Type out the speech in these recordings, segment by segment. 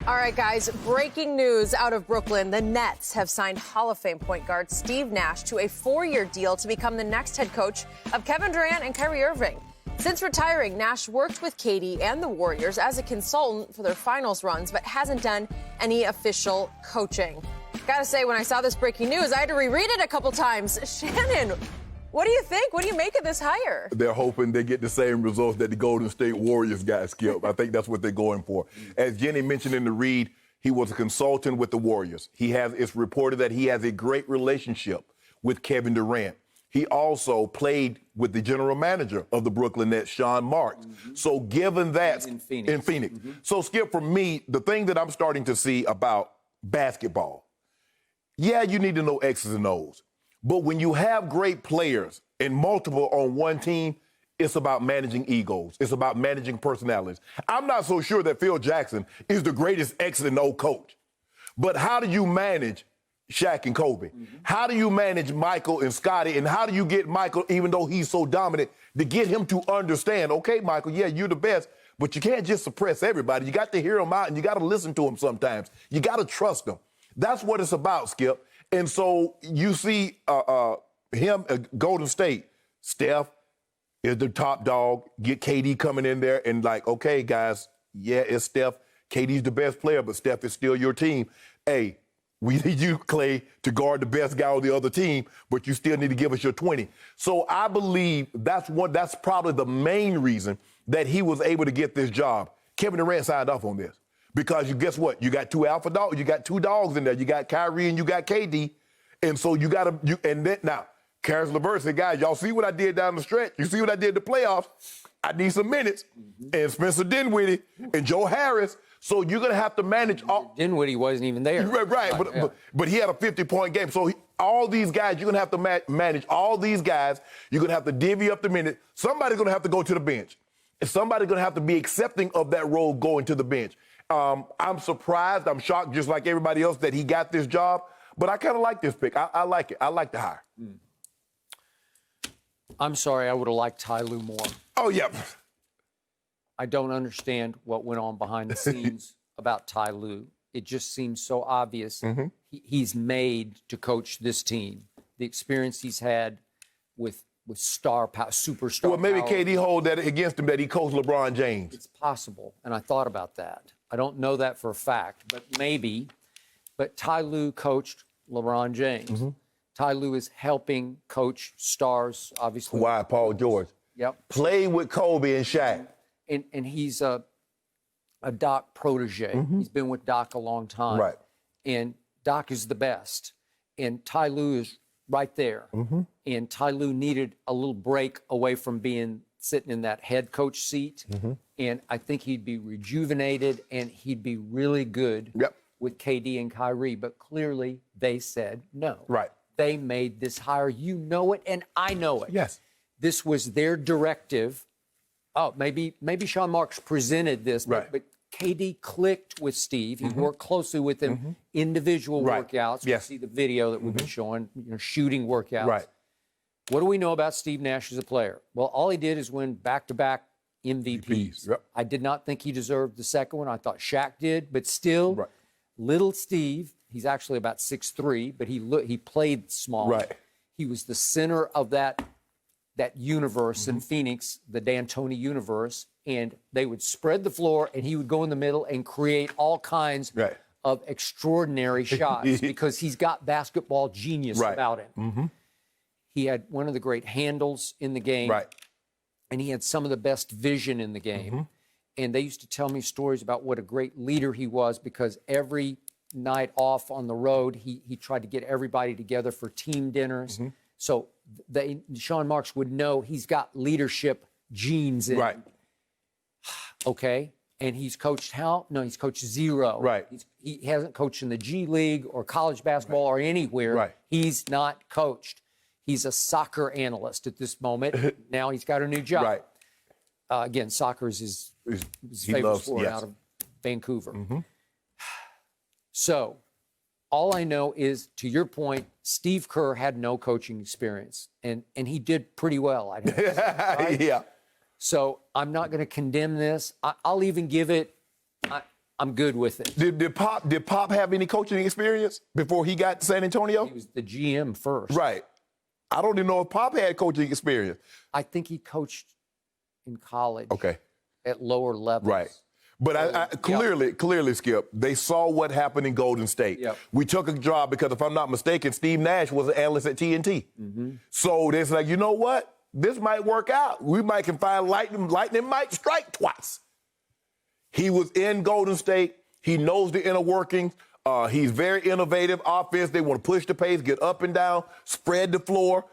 All right, guys, breaking news out of Brooklyn. The Nets have signed Hall of Fame point guard Steve Nash to a 4-year deal to become the next head coach of Kevin Durant and Kyrie Irving. Since retiring, Nash worked with KD and the Warriors as a consultant for their finals runs, but hasn't done any official coaching. Gotta say, when I saw this breaking news, I had to reread it a couple times. Shannon, what do you think? What do you make of this hire? They're hoping they get the same results that the Golden State Warriors got, Skip. I think that's what they're going for. As Jenny mentioned in the read, he was a consultant with the Warriors. It's reported that he has a great relationship with Kevin Durant. He also played with the general manager of the Brooklyn Nets, Sean Marks. So given that... In Phoenix. So, Skip, for me, the thing that I'm starting to see about basketball, yeah, you need to know X's and O's. But when you have great players and multiple on one team, it's about managing egos. It's about managing personalities. I'm not so sure that Phil Jackson is the greatest X and O coach. But how do you manage Shaq and Kobe? How do you manage Michael and Scottie? And how do you get Michael, even though he's so dominant, to get him to understand, okay, Michael, yeah, you're the best, but you can't just suppress everybody. You got to hear them out, and you got to listen to them sometimes. You got to trust them. That's what it's about, Skip. And so you see him at Golden State. Steph is the top dog. Get KD coming in there and like, okay, guys, yeah, it's Steph. KD's the best player, but Steph is still your team. Hey, we need you, Clay, to guard the best guy on the other team, but you still need to give us your 20. So I believe that's probably the main reason that he was able to get this job. Kevin Durant signed off on this. Because guess what? You got two alpha dogs. You got two dogs in there. You got Kyrie and you got KD. And so you got to, and then now, Karis LeVert said, guys, y'all see what I did down the stretch? You see what I did in the playoffs? I need some minutes. And Spencer Dinwiddie and Joe Harris. So you're going to have to manage all. Dinwiddie wasn't even there. Right. But he had a 50-point game. So all these guys, you're going to have to manage all these guys. You're going to have to divvy up the minute. Somebody's going to have to go to the bench. And somebody's going to have to be accepting of that role going to the bench. I'm surprised, I'm shocked, just like everybody else, that he got this job. But I kind of like this pick. I like it. I like the hire. I'm sorry, I would have liked Ty Lue more. Oh, yeah. I don't understand what went on behind the scenes about Ty Lue. It just seems so obvious. He's made to coach this team. The experience he's had with superstar Well, maybe power. KD hold that against him that he coached LeBron James. It's possible, and I thought about that. I don't know that for a fact, but maybe. But Ty Lue coached LeBron James. Ty Lue is helping coach stars, obviously. Why, Paul George? Yep. Played with Kobe and Shaq. And he's a Doc protege. He's been with Doc a long time. Right. And Doc is the best. And Ty Lue is right there. And Ty Lue needed a little break away from sitting in that head coach seat. And I think he'd be rejuvenated and he'd be really good with KD and Kyrie. But clearly they said no. Right. They made this hire. You know it, and I know it. Yes. This was their directive. Oh, maybe Sean Marks presented this, but KD clicked with Steve. He worked closely with him, individual workouts. Yes. We see the video that we've been showing, shooting workouts. Right. What do we know about Steve Nash as a player? Well, all he did is win back-to-back MVPs. I did not think he deserved the second one. I thought Shaq did, but still, little Steve, he's actually about 6'3", but he played small. Right. He was the center of that universe in Phoenix, the D'Antoni universe, and they would spread the floor, and he would go in the middle and create all kinds of extraordinary shots because he's got basketball genius about him. He had one of the great handles in the game, and he had some of the best vision in the game. And they used to tell me stories about what a great leader he was because every night off on the road, he tried to get everybody together for team dinners. So Sean Marks would know he's got leadership genes in him. Okay. And he's coached how? No, he's coached zero. He hasn't coached in the G League or college basketball or anywhere. He's not coached. He's a soccer analyst at this moment. Now he's got a new job. Again, soccer is his favorite sport out of Vancouver. So all I know is, to your point, Steve Kerr had no coaching experience, and he did pretty well, I think. So I'm not going to condemn this. I'll even give it I'm good with it. Did Pop have any coaching experience before he got to San Antonio? He was the GM first. Right. I don't even know if Pop had coaching experience. I think he coached in college. Okay. At lower levels. Right. But I clearly, Skip, they saw what happened in Golden State. Yep. We took a job because, if I'm not mistaken, Steve Nash was an analyst at TNT. Mm-hmm. So they're like, you know what? This might work out. We might can find lightning. Lightning might strike twice. He was in Golden State. He knows the inner workings. He's very innovative offense. They want to push the pace, get up and down, spread the floor.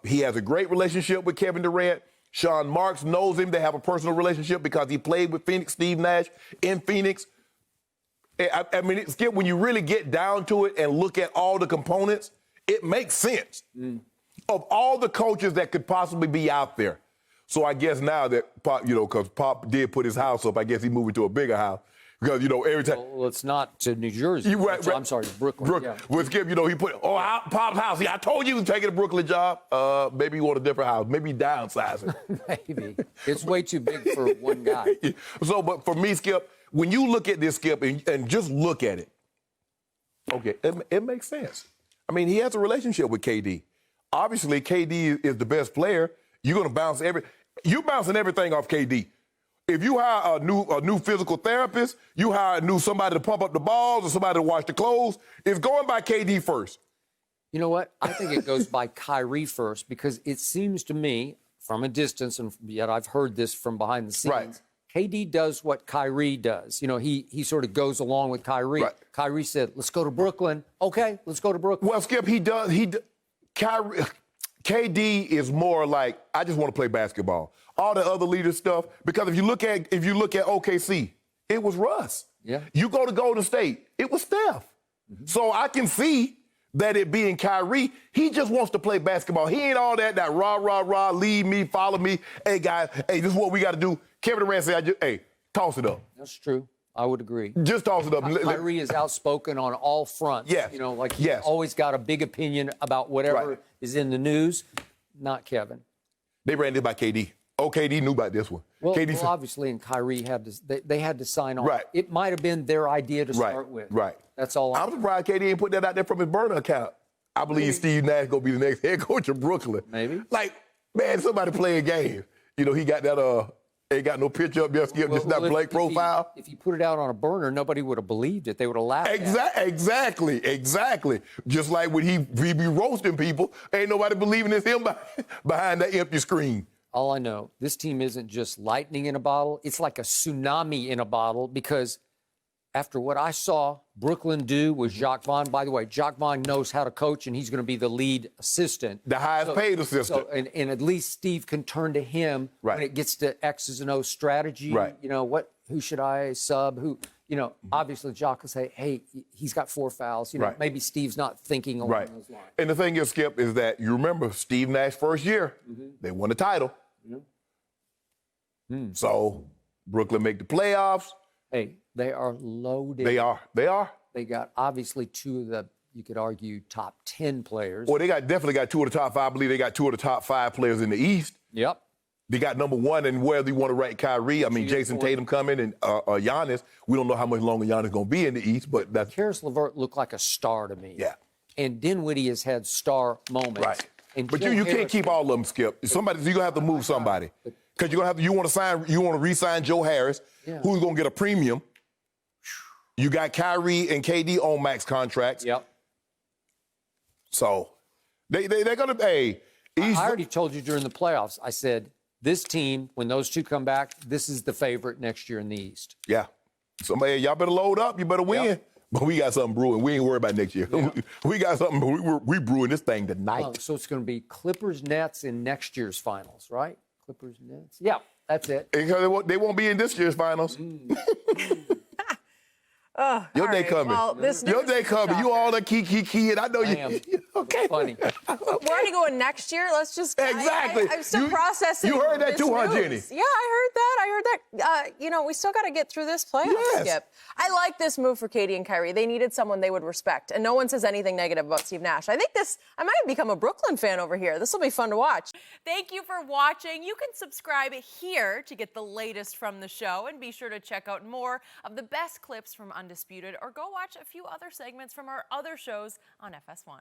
He has a great relationship with Kevin Durant. Sean Marks knows him. They have a personal relationship because he played with Steve Nash in Phoenix. I mean, Skip, when you really get down to it and look at all the components, it makes sense. Of all the coaches that could possibly be out there. So I guess now that Pop, because Pop did put his house up, I guess he's moving to a bigger house. Because, every time. Well, it's not to New Jersey. Right. I'm sorry, to Brooklyn. Yeah. Well, Skip, he put, Pop's house. I told you he was taking a Brooklyn job. Maybe you want a different house. Maybe downsizing. Maybe. It's way too big for one guy. So, but for me, Skip, when you look at this, Skip, and just look at it, okay, it makes sense. I mean, he has a relationship with KD. Obviously, KD is the best player. You're going to bounce you're bouncing everything off KD. If you hire a new physical therapist, you hire somebody to pump up the balls or somebody to wash the clothes, it's going by KD first. You know what? I think it goes by Kyrie first because it seems to me, from a distance, and yet I've heard this from behind the scenes, right. KD does what Kyrie does. He sort of goes along with Kyrie. Right. Kyrie said, let's go to Brooklyn. Okay, let's go to Brooklyn. Well, Skip, KD is more like, I just want to play basketball. All the other leader stuff, because if you look at OKC, it was Russ. Yeah. You go to Golden State, it was Steph. Mm-hmm. So I can see that it being Kyrie, he just wants to play basketball. He ain't all that rah, lead me, follow me. Hey, guys, this is what we got to do. Kevin Durant said, toss it up. That's true. I would agree. Just toss it up. Kyrie is outspoken on all fronts. Yes. He's always got a big opinion about whatever is in the news. Not Kevin. They ran this by KD. Oh, KD knew about this one. Well, obviously, and Kyrie they had to sign on. Right. It might have been their idea to start with. Right. That's all. I'm surprised KD ain't put that out there from his burner account. I believe Steve Nash gonna be the next head coach of Brooklyn. Maybe. Man, somebody playing games. He got that. Ain't got no picture up there, Skip. Just that blank profile. If he put it out on a burner, nobody would have believed it. They would have laughed. Exactly. Just like when he be roasting people, ain't nobody believing it's him behind that empty screen. All I know, this team isn't just lightning in a bottle. It's like a tsunami in a bottle because after what I saw Brooklyn do with Jacques Vaughn, by the way, Jacques Vaughn knows how to coach, and he's going to be the lead assistant. The highest paid assistant. And at least Steve can turn to him when it gets to X's and O's strategy. Right. Who should I sub? Obviously Jacques will say, hey, he's got 4 fouls. Maybe Steve's not thinking along those lines. And the thing is, Skip, is that you remember Steve Nash first year, they won the title. So Brooklyn make the playoffs. Hey, they are loaded. They are. They got obviously 2 of the, you could argue, top 10 players. Well, they definitely got 2 of the top 5. I believe they got 2 of the top 5 players in the East. Yep. They got number 1, and whether you want to rank Kyrie, I mean, Jason Tatum coming and Giannis. We don't know how much longer Giannis going to be in the East, but that's. Karis LeVert looked like a star to me. Yeah. And Dinwiddie has had star moments. Right. And but you can't keep all of them, Skip. You're going to have to move somebody. Because you want to re-sign Joe Harris, who's going to get a premium. You got Kyrie and KD on max contracts. Yep. So they're going to pay. I already told you during the playoffs, I said, this team, when those 2 come back, this is the favorite next year in the East. Yeah. Y'all better load up. You better win. Yep. But we got something brewing. We ain't worried about next year. Yeah. We got something. We brewing this thing tonight. So it's going to be Clippers, Nets in next year's finals, right? Clippers, Nets. Yeah, that's it. Because they won't be in this year's finals. Oh, Your all day right. coming. Well, Your day coming. You all the key, and I know I am. you. Okay. Funny. We're already going next year. Let's just Exactly. I'm still processing. You heard that this too, huh, news. Jenny? Yeah, I heard that. We still got to get through this playoff skip. I like this move for Katie and Kyrie. They needed someone they would respect, and no one says anything negative about Steve Nash. I might have become a Brooklyn fan over here. This will be fun to watch. Thank you for watching. You can subscribe here to get the latest from the show, and be sure to check out more of the best clips from Undisputed, or go watch a few other segments from our other shows on FS1.